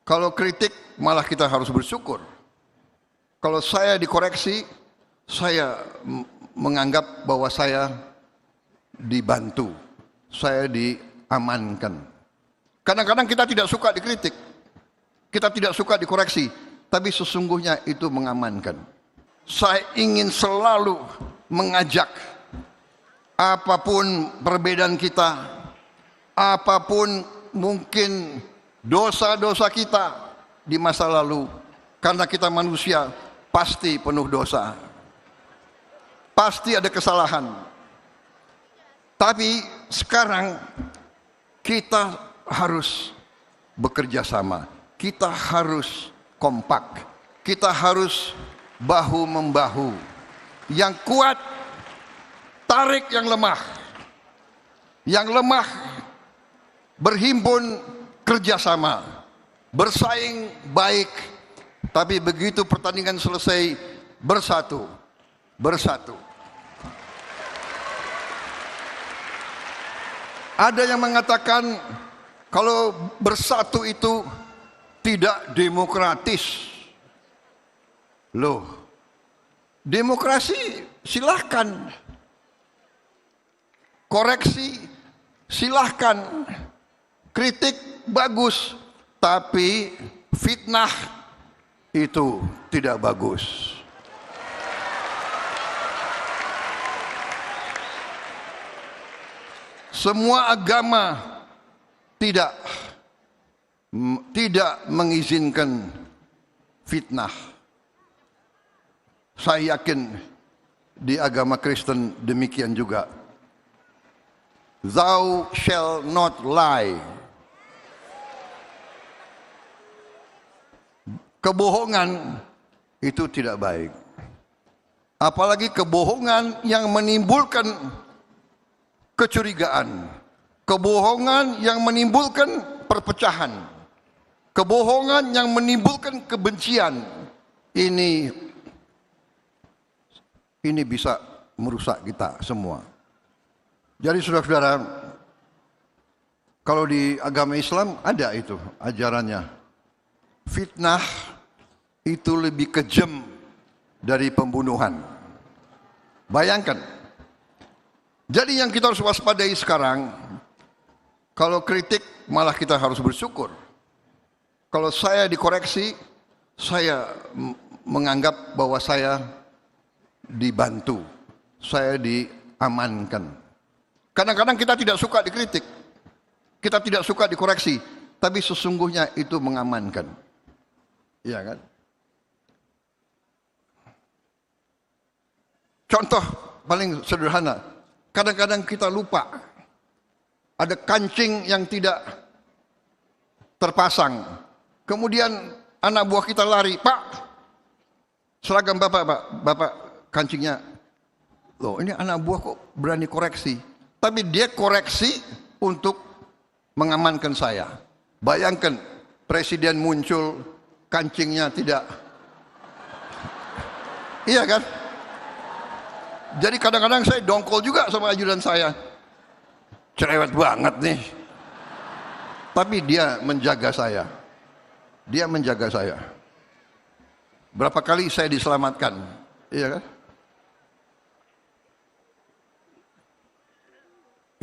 Kalau kritik malah kita harus bersyukur. Kalau saya dikoreksi, saya menganggap bahwa saya dibantu, saya diamankan. Kadang-kadang kita tidak suka dikritik, kita tidak suka dikoreksi, tapi sesungguhnya itu mengamankan. Saya ingin selalu mengajak, apapun perbedaan kita, apapun mungkin dosa-dosa kita di masa lalu, karena kita manusia pasti penuh dosa, pasti ada kesalahan. Tapi sekarang kita harus bekerja sama, kita harus kompak, kita harus bahu-membahu. Yang kuat tarik yang lemah, yang lemah berhimpun kerjasama, bersaing baik, tapi begitu pertandingan selesai bersatu. Ada yang mengatakan kalau bersatu itu tidak demokratis. Loh, demokrasi silahkan, koreksi silahkan, kritik bagus, tapi fitnah itu tidak bagus. Semua agama tidak mengizinkan fitnah. Saya yakin di agama Kristen demikian juga. Thou shall not lie. Kebohongan itu tidak baik. Apalagi kebohongan yang menimbulkan kecurigaan, kebohongan yang menimbulkan perpecahan, kebohongan yang menimbulkan kebencian. Ini bisa merusak kita semua. Jadi saudara-saudara, kalau di agama Islam ada itu ajarannya. Fitnah itu lebih kejam dari pembunuhan. Bayangkan. Jadi yang kita harus waspadai sekarang, kalau kritik malah kita harus bersyukur. Kalau saya dikoreksi, saya menganggap bahwa saya dibantu, saya diamankan. Kadang-kadang kita tidak suka dikritik, kita tidak suka dikoreksi, tapi sesungguhnya itu mengamankan. Iya kan? Contoh paling sederhana. Kadang-kadang kita lupa, ada kancing yang tidak terpasang. Kemudian anak buah kita lari, Pak, seragam Bapak, Pak, Bapak kancingnya. Loh, ini anak buah kok berani koreksi. Tapi dia koreksi untuk mengamankan saya. Bayangkan, presiden muncul, kancingnya tidak. Iya kan? Jadi kadang-kadang saya dongkol juga sama ajudan saya. Cerewet banget nih. Tapi dia menjaga saya. Dia menjaga saya. Berapa kali saya diselamatkan. Iya kan?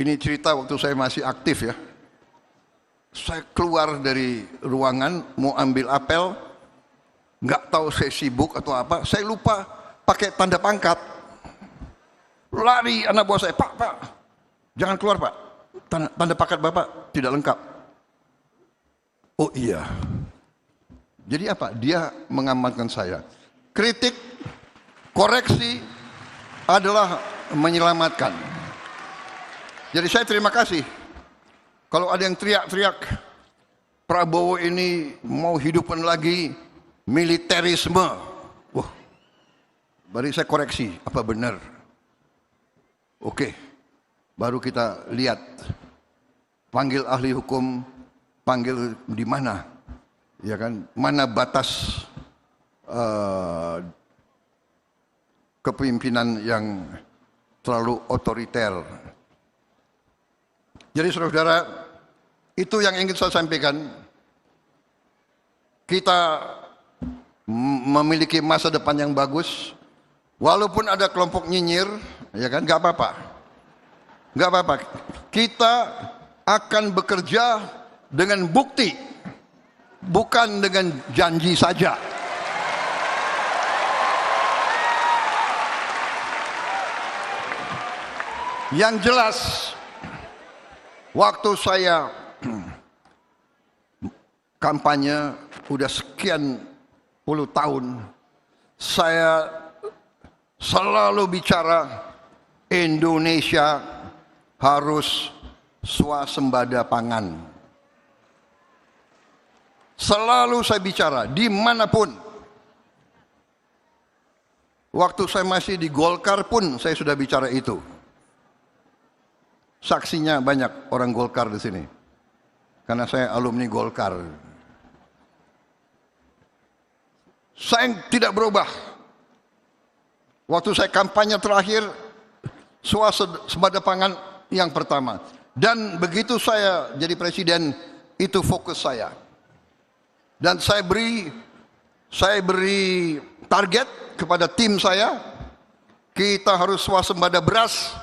Ini cerita waktu saya masih aktif ya. Saya keluar dari ruangan mau ambil apel. Nggak tahu saya sibuk atau apa. Saya lupa pakai tanda pangkat. Lari anak buah saya, Pak, jangan keluar Pak, tanda pangkat Bapak tidak lengkap. Oh iya, jadi apa? Dia mengamankan saya. Kritik, koreksi adalah menyelamatkan. Jadi saya terima kasih. Kalau ada yang teriak-teriak, Prabowo ini mau hidupkan lagi militerisme. Wah, baru saya koreksi, apa benar? Oke, baru kita lihat, panggil ahli hukum, panggil di mana, ya kan? Mana batas kepemimpinan yang terlalu otoriter. Jadi saudara-saudara, itu yang ingin saya sampaikan. kita memiliki masa depan yang bagus. Walaupun ada kelompok nyinyir, ya kan, nggak apa-apa, nggak apa-apa. Kita akan bekerja dengan bukti, bukan dengan janji saja. Yang jelas, waktu saya kampanye udah sekian puluh tahun, saya selalu bicara Indonesia harus swasembada pangan. Selalu saya bicara dimanapun. Waktu saya masih di Golkar pun saya sudah bicara itu. Saksinya banyak orang Golkar di sini, karena saya alumni Golkar. Saya tidak berubah. Waktu saya kampanye terakhir, swasembada pangan yang pertama. Dan begitu saya jadi presiden, itu fokus saya. Dan saya beri target kepada tim saya, kita harus swasembada beras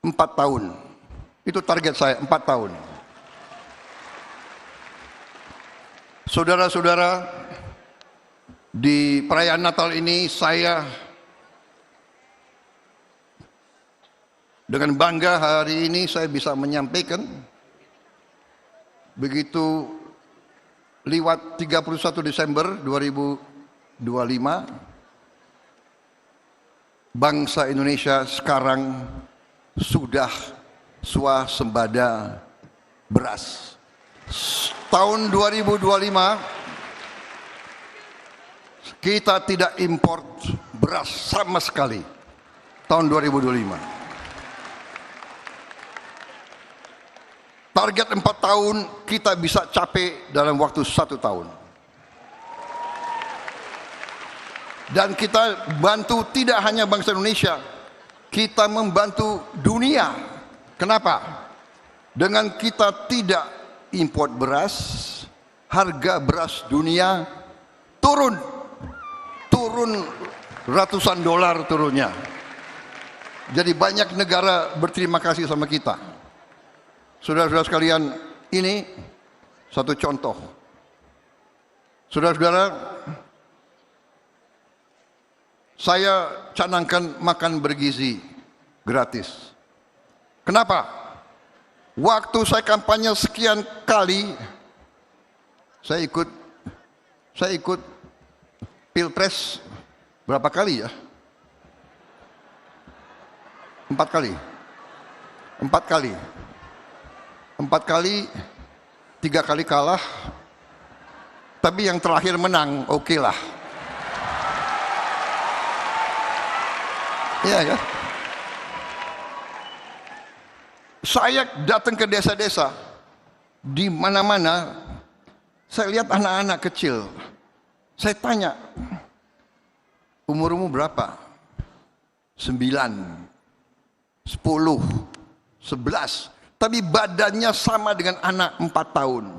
4 tahun. Itu target saya, 4 tahun. Saudara-saudara, di perayaan Natal ini saya dengan bangga hari ini saya bisa menyampaikan, begitu lewat 31 Desember 2025, bangsa Indonesia sekarang sudah swasembada beras. Tahun 2025 kita tidak import beras sama sekali. Tahun 2025. Target 4 tahun kita bisa capai dalam waktu 1 tahun. Dan kita bantu tidak hanya bangsa Indonesia, kita membantu dunia. Kenapa? Dengan kita tidak import beras, harga beras dunia turun ratusan dolar turunnya. Jadi banyak negara berterima kasih sama kita. Saudara-saudara sekalian, ini satu contoh. Saudara-saudara, saya canangkan makan bergizi gratis. Kenapa? Waktu saya kampanye sekian kali, saya ikut Pilpres berapa kali ya? 4 kali. 3 kali kalah, tapi yang terakhir menang, oke lah. Iya kan? Saya datang ke desa-desa, di mana-mana, saya lihat anak-anak kecil. Saya tanya, umurmu berapa? 9, 10, 11. Tapi badannya sama dengan anak 4 tahun.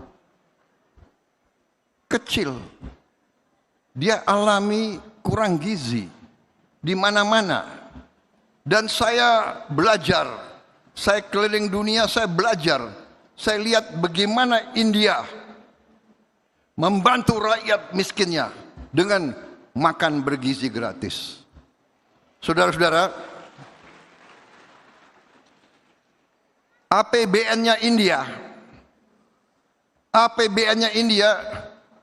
Kecil. Dia alami kurang gizi di mana-mana. Dan saya belajar, saya keliling dunia, saya belajar. Saya lihat bagaimana India membantu rakyat miskinnya dengan makan bergizi gratis. Saudara-saudara, APBN-nya India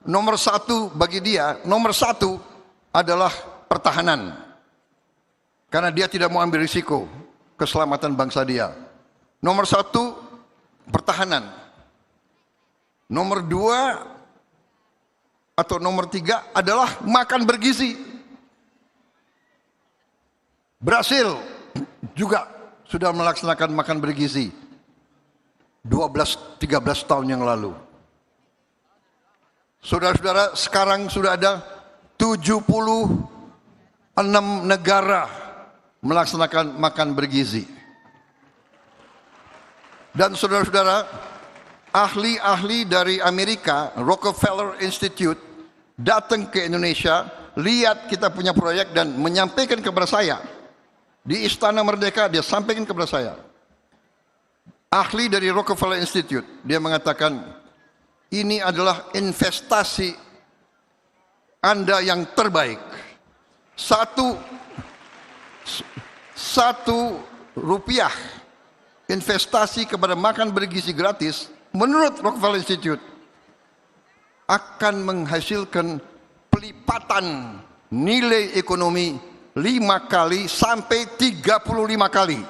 nomor 1 bagi dia, nomor 1 adalah pertahanan. Karena dia tidak mau ambil risiko keselamatan bangsa dia. Nomor 1 pertahanan. Nomor 2 atau nomor 3 adalah makan bergizi. Brasil juga sudah melaksanakan makan bergizi 12-13 tahun yang lalu. Saudara-saudara, sekarang sudah ada 76 negara melaksanakan makan bergizi. Dan saudara-saudara, ahli-ahli dari Amerika, Rockefeller Institute, datang ke Indonesia, lihat kita punya proyek dan menyampaikan kepada saya. Di Istana Merdeka dia sampaikan kepada saya. Ahli dari Rockefeller Institute, dia mengatakan, ini adalah investasi Anda yang terbaik. Satu rupiah investasi kepada makan bergizi gratis, menurut Rockefeller Institute, akan menghasilkan pelipatan nilai ekonomi 5 kali sampai 35 kali.